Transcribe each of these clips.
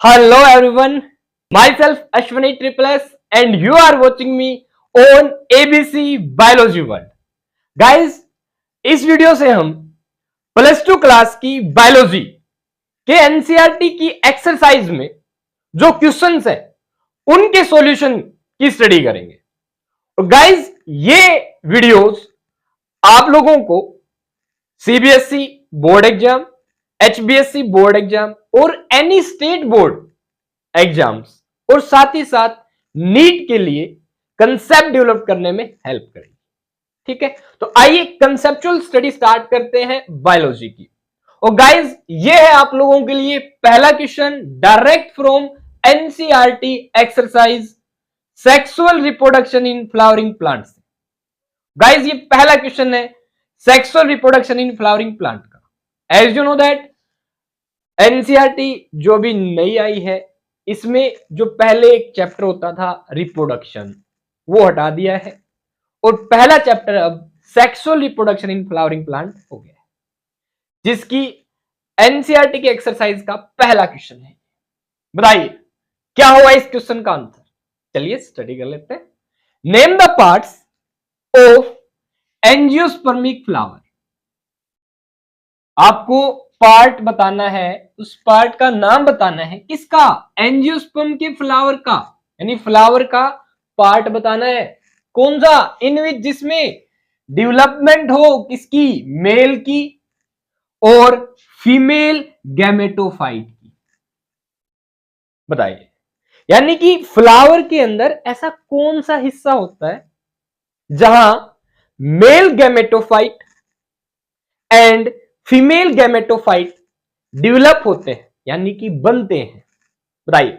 Hello everyone, myself Ashwani Triple S and you are watching me on ABC Biology World. Guys, इस video से हम plus two class की biology के NCERT की exercise में जो क्वेश्चंस है उनके सॉल्यूशन की स्टडी करेंगे। तो गाइज ये वीडियोस आप लोगों को CBSE board exam, HBSC board exam और एनी स्टेट बोर्ड एग्जाम्स और साथ ही साथ नीट के लिए कंसेप्ट डेवलप करने में हेल्प करेगी। ठीक है, तो आइए कंसेप्चुअल स्टडी स्टार्ट करते हैं बायोलॉजी की। और गाइज ये है आप लोगों के लिए पहला question direct from NCERT exercise sexual reproduction in flowering plants. Guys ये पहला क्वेश्चन है sexual reproduction in flowering plant का। As you know that NCERT जो भी नई आई है इसमें जो पहले एक चैप्टर होता था रिप्रोडक्शन वो हटा दिया है और पहला चैप्टर अब sexual reproduction in flowering plant हो गया है, जिसकी एनसीईआरटी के एक्सरसाइज का पहला क्वेश्चन है। बताइए क्या होगा इस क्वेश्चन का आंसर। चलिए स्टडी कर लेते हैं। Name the parts of angiospermic flower. आपको पार्ट बताना है, उस पार्ट का नाम बताना है किसका, एंजियोस्पर्म के फ्लावर का, यानी फ्लावर का पार्ट बताना है। कौन सा, इन विच जिसमें डेवलपमेंट हो किसकी, मेल की और फीमेल गैमेटोफाइट की। बताइए, यानी कि फ्लावर के अंदर ऐसा कौन सा हिस्सा होता है जहां male gametophyte and female gametophyte develop होते हैं, यानी कि बनते हैं। बताइए।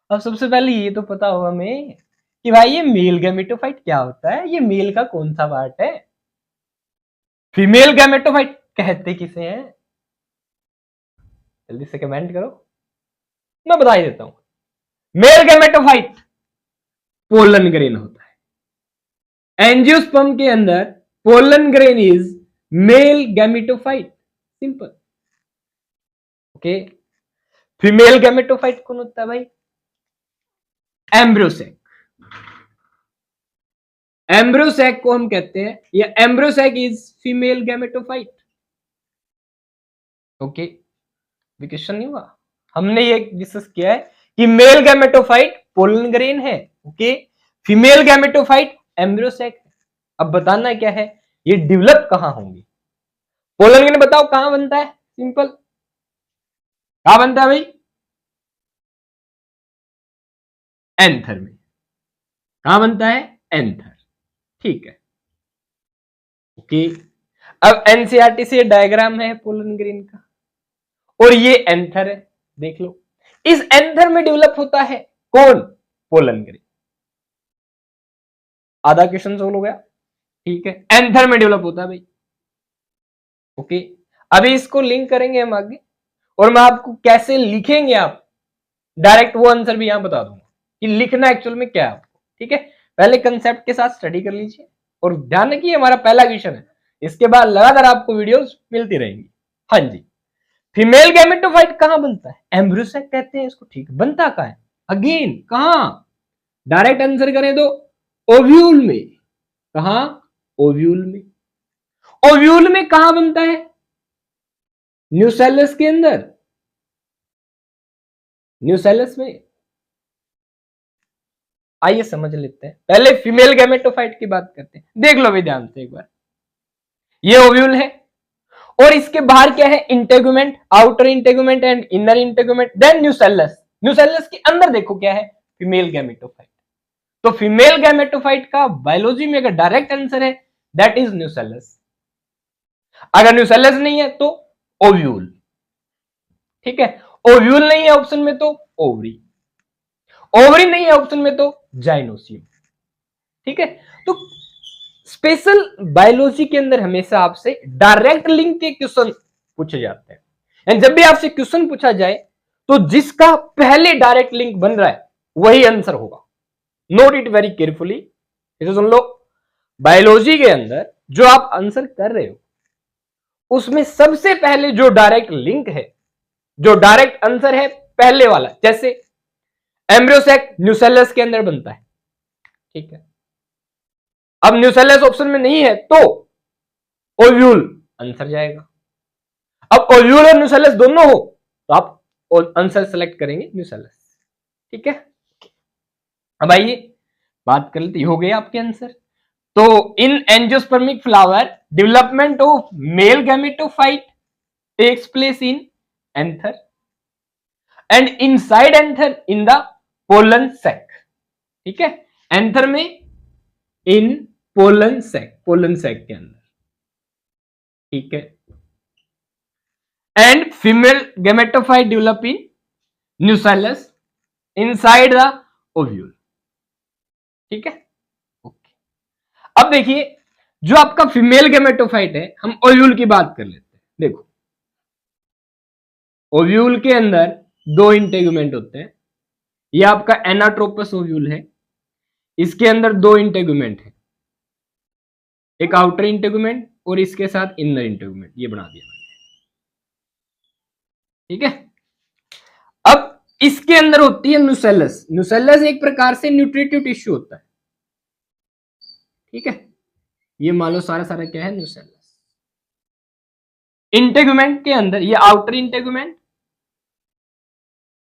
अब सबसे पहले ये तो पता होगा हमें कि भाई ये मेल गैमेटोफाइट क्या होता है, ये मेल का कौन सा पार्ट है। फीमेल गैमेटोफाइट कहते किसे हैं, जल्दी से कमेंट करो, मैं बता ही देता हूं। मेल गैमेटोफाइट पोलन ग्रेन होता है। एंजियोस्पर्म के अंदर pollen grain is male gametophyte, simple. Okay, female gametophyte कौन होता है भाई, एम्ब्रियोसैक। एम्ब्रियोसैक को हम कहते हैं, या embryo sac is female gametophyte. Okay, question नहीं हुआ, हमने ये डिस्कस किया है कि मेल गैमेटोफाइट पोलन ग्रेन है, ओके, फीमेल गैमेटोफाइट एम्ब्रियोसैक है। अब बताना क्या है, ये डेवलप कहां होंगी। पोलन ग्रेन बताओ कहां बनता है, सिंपल, कहां बनता है भाई, एंथर में। कहां बनता है, एंथर। ठीक है, ओके। अब एनसीईआरटी से डायग्राम है पोलन ग्रेन का और ये एंथर है, देख लो। इस एंथर में डेवलप होता है कौन, पोलन ग्रेन। आधा क्वेश्चन सोल्व हो गया। ठीक है, एंथर में डेवलप होता है भाई। ओके, अभी इसको लिंक करेंगे हम आगे और मैं आपको कैसे लिखेंगे, आप डायरेक्ट वो आंसर भी यहां बता दूंगा कि लिखना एक्चुअल में क्या है आपको। ठीक है, पहले कंसेप्ट के साथ स्टडी कर लीजिए और ध्यान रखिए हमारा पहला क्वेश्चन है, इसके बाद लगातार आपको वीडियोस मिलती रहेंगी। हाँ जी, फीमेल गैमेटोफाइट कहां बनता है, एम्ब्रियोसैक कहते हैं इसको। ठीक, बनता कहां है, अगेन कहां, डायरेक्ट आंसर करें तो ओव्यूल में। कहां, ओव्यूल में। ओव्यूल में कहां बनता है, न्यूसेलस के अंदर, न्यूसेलस में। आइए समझ लेते हैं, पहले फीमेल गैमेटोफाइट की बात करते हैं। देख लो भी ध्यान से एक बार, ये ओव्यूल है और इसके बाहर क्या है, integument, outer integument and inner integument, then nucellus. Nucellus के अंदर देखो क्या है, फीमेल गैमेटोफाइट। तो फीमेल गैमेटोफाइट का बायोलॉजी में अगर डायरेक्ट आंसर है दैट इज न्यूसेलस। अगर न्यूसेलस नहीं है तो ओव्यूल। ठीक है, ओव्यूल नहीं है ऑप्शन में तो ओवरी, ओवरी नहीं है ऑप्शन में तो जाइनोसियम। ठीक है, तो स्पेशल बायोलॉजी के अंदर हमेशा आपसे डायरेक्ट लिंक के क्वेश्चन पूछे जाते हैं, एंड जब भी आपसे क्वेश्चन पूछा जाए तो जिसका पहले डायरेक्ट लिंक बन रहा है वही आंसर होगा। नोट इट वेरी केयरफुली, इसे सुन लो। बायोलॉजी के अंदर जो आप आंसर कर रहे हो उसमें सबसे पहले जो डायरेक्ट लिंक है जो डायरेक्ट आंसर है पहले वाला, जैसे एम्ब्रियोसेक न्यूसेलस के अंदर बनता है, ठीक है। अब न्यूसेलस ऑप्शन में नहीं है तो ओव्यूल आंसर जाएगा। अब ओव्यूल और न्यूसेलस दोनों हो तो आप आंसर सेलेक्ट करेंगे न्यूसेलस, ठीक है। अब आइए बात कर लेते, हो गए आपके आंसर। तो in angiospermic flower development of male gametophyte takes place in anther and inside anther in the pollen sac, ठीक है। एंथर में इन पोलन सैक के अंदर, ठीक है। And female gametophyte develop in nucellus inside the ovule, ठीक है। ओके, अब देखिए जो आपका फीमेल गैमेटोफाइट है, हम ओव्यूल की बात कर लेते हैं। देखो ओव्यूल के अंदर दो इंटेगुमेंट होते हैं, ये आपका एनाट्रोपस ओव्यूल है, इसके अंदर दो इंटेगुमेंट है, एक आउटर इंटेगुमेंट और इसके साथ इनर इंटेगुमेंट, ये बना दिया मैंने, ठीक है। अब इसके अंदर होती है न्यूसेलस। न्यूसेलस एक प्रकार से न्यूट्रिटिव टिश्यू होता है, ठीक है। ये मान लो सारा सारा क्या है, न्यूसेलस। इंटेगुमेंट के अंदर ये आउटर इंटेगुमेंट,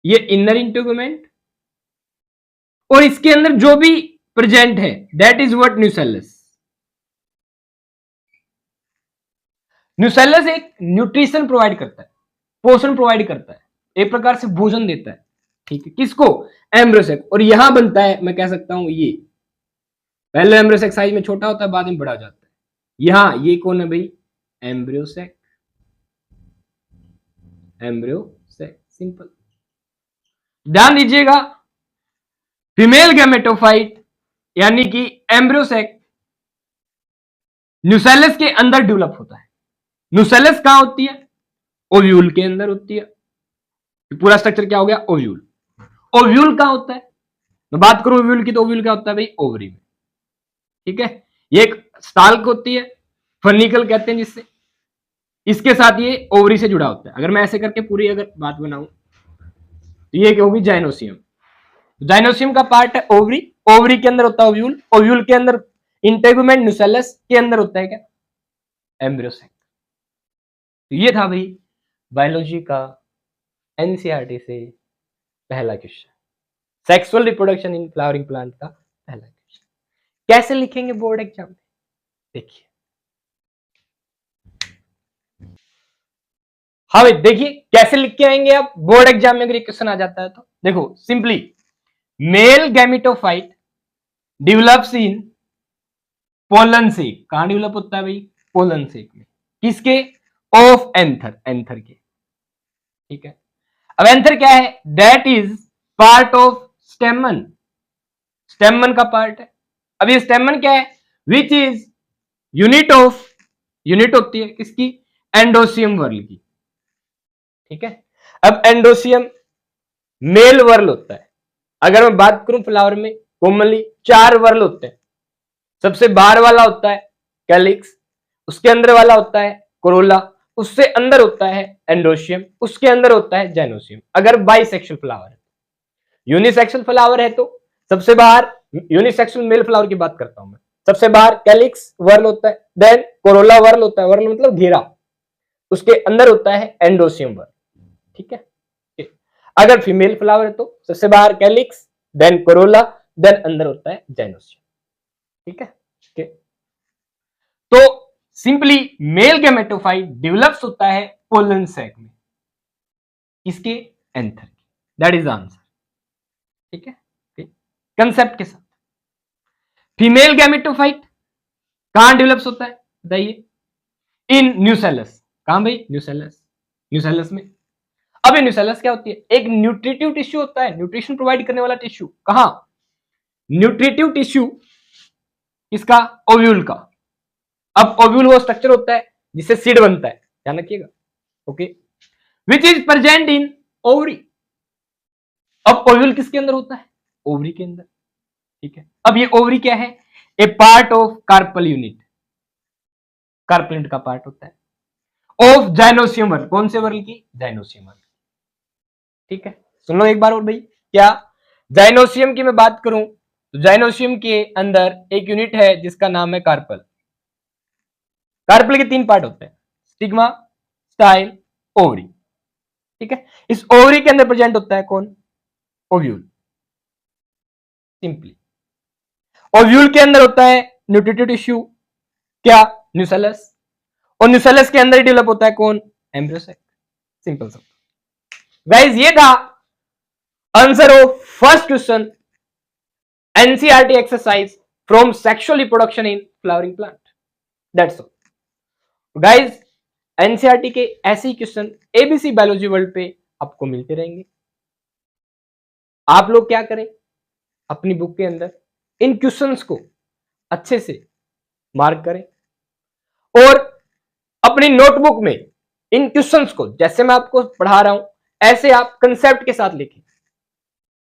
ये इनर इंटेगुमेंट, और इसके अंदर जो भी प्रेजेंट है that is what nucellus. Nucellus एक न्यूट्रिशन प्रोवाइड करता है, पोषण प्रोवाइड करता है, एक प्रकार से भोजन देता है, ठीक है। किसको, एम्ब्रियोसेक। और यहां बनता है, मैं कह सकता हूं ये पहले एम्ब्रियोसेक साइज में छोटा होता है, बाद में बड़ा हो जाता है। यहां ये कौन है भाई, एम्ब्रियोसेक, एम्ब्रियोसेक, सिंपल। ध्यान दीजिएगा, फीमेल गैमेटोफाइट यानी कि एम्ब्रियोसेक न्यूसेलस के अंदर डेवलप होता है। न्यूसेलस कहां होती है, ओव्यूल के अंदर होती है। पूरा स्ट्रक्चर क्या हो गया, ओव्यूल। ओव्यूल कहां होता है, मैं बात करूं ओव्यूल की, तो ओव्यूल क्या होता है भाई, ओवरी में, ठीक है। ये एक स्टाल्क होती है, फर्निकल कहते हैं जिससे, इसके साथ ये ओवरी से जुड़ा होता है। अगर मैं ऐसे करके पूरी अगर बात बनाऊं तो ये क्या होगी, जाइनोसियम। जाइनोसियम का पार्ट है ओवरी, ओवरी के अंदर होता है ओव्यूल, ओव्यूल के अंदर इंटेगुमेंट, न्यूसेलस के अंदर होता है क्या, एम्ब्रियोसेक। तो ये था भाई बायोलॉजी का एनसीईआरटी से पहला question, sexual reproduction in flowering plant का पहला क्वेश्चन। कैसे लिखेंगे बोर्ड एग्जाम में, देखिए। हाँ भाई देखिए कैसे लिख के आएंगे आप बोर्ड एग्जाम में, अगर क्वेश्चन आ जाता है तो देखो simply, male gametophyte develops in pollen sac. कहां डेवलप होता है भाई, पोलन सेक में, किसके, ऑफ एंथर, एंथर के, ठीक है। अब एंथर क्या है, दैट इज पार्ट ऑफ स्टेमन, स्टेमन का पार्ट है। अब ये स्टेमन क्या है, which is unit of, unit होती है किसकी, एंडोसियम वर्ल की, ठीक है। अब एंडोसियम मेल वर्ल होता है। अगर मैं बात करूं फ्लावर में कॉमनली 4 वर्ल होते हैं। सबसे बाहर वाला होता है कैलिक्स, उसके अंदर वाला होता है कोरोला, उससे अंदर होता है एंडोसियम, उसके अंदर होता है जाइनोसियम। अगर बाइसेक्सुअल फ्लावर है, यूनिसेक्सुअल फ्लावर है तो सबसे बाहर, यूनिसेक्सुअल मेल फ्लावर की बात करता हूं मैं, सबसे बाहर कैलिक्स वर्ल होता है, देन कोरोला वर्ल होता है, वर्ल मतलब घेरा, उसके अंदर होता है एंडोसियम वर्ल, ठीक है। अगर फीमेल फ्लावर है तो सबसे बाहर कैलिक्स, देन कोरोला, देन अंदर होता है जाइनोसियम, ठीक है। तो सिंपली मेल गैमेटोफाइट डेवलप्स होता है पोलन सैक में, किसके, एंथर के, दैट इज आंसर, ठीक है। कंसेप्ट के साथ फीमेल गैमेटोफाइट कहां डेवलप्स होता है बताइए, इन न्यूसेलस। कहां भाई, न्यूसेलस, न्यूसेलस में। अब ये न्यूसेलस क्या होती है, एक न्यूट्रिटिव टिश्यू होता है, न्यूट्रिशन प्रोवाइड करने वाला टिश्यू। कहां, न्यूट्रिटिव टिश्यू किसका, ओव्यूल का। अब ओव्यूल वो स्ट्रक्चर होता है जिससे सीड बनता है, ध्यान रखिएगा, okay, which is present in ovary. अब ओव्यूल किसके अंदर होता है, ओवरी के अंदर, ठीक है। अब ये ओवरी क्या है, a part of carpel unit, carpel unit का पार्ट होता है, ऑफ जाइनोसियम वर्ल, कौन से वर्ल की, जाइनोसियम वर्ल, ठीक है, सुन लो एक बार और भाई। क्या जाइनोसियम की मैं बात करूं तो जाइनोसियम के अंदर एक यूनिट है जिसका नाम है कार्पल। कार्पल के 3 पार्ट होते हैं, स्टिग्मा, स्टाइल, ओवरी। ठीक है, इस ओवरी के अंदर प्रेजेंट होता है कौन? ओव्यूल। सिंपली ओव्यूल के अंदर होता है न्यूट्रिटिव टिश्यू, क्या? न्यूसेलस। और न्यूसेलस के अंदर ही डेवलप होता है कौन? एम्ब्रियोसेक। सिंपल सब। गाइस ये था answer of first question NCERT exercise from sexual reproduction in flowering plant. That's all guys. NCERT के ऐसे ही क्वेश्चन एबीसी बायोलॉजी वर्ल्ड पे आपको मिलते रहेंगे। आप लोग क्या करें, अपनी बुक के अंदर इन क्वेश्चंस को अच्छे से मार्क करें और अपनी नोटबुक में इन क्वेश्चंस को जैसे मैं आपको पढ़ा रहा हूं ऐसे आप कंसेप्ट के साथ लिखें।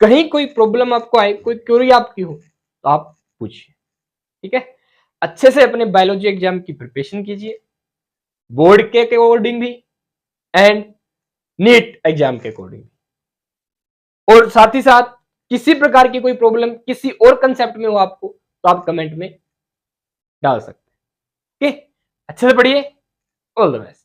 कहीं कोई प्रॉब्लम आपको आए, कोई क्वेरी आपकी हो तो आप पूछिए। ठीक है, अच्छे से अपने बायोलॉजी एग्जाम की प्रिपरेशन कीजिए, बोर्ड के अकॉर्डिंग भी एंड नीट एग्जाम के अकॉर्डिंग। और साथ ही साथ किसी प्रकार की कोई प्रॉब्लम किसी और कंसेप्ट में हो आपको तो आप कमेंट में डाल सकते हैं। ओके, अच्छे से पढ़िए। All the best.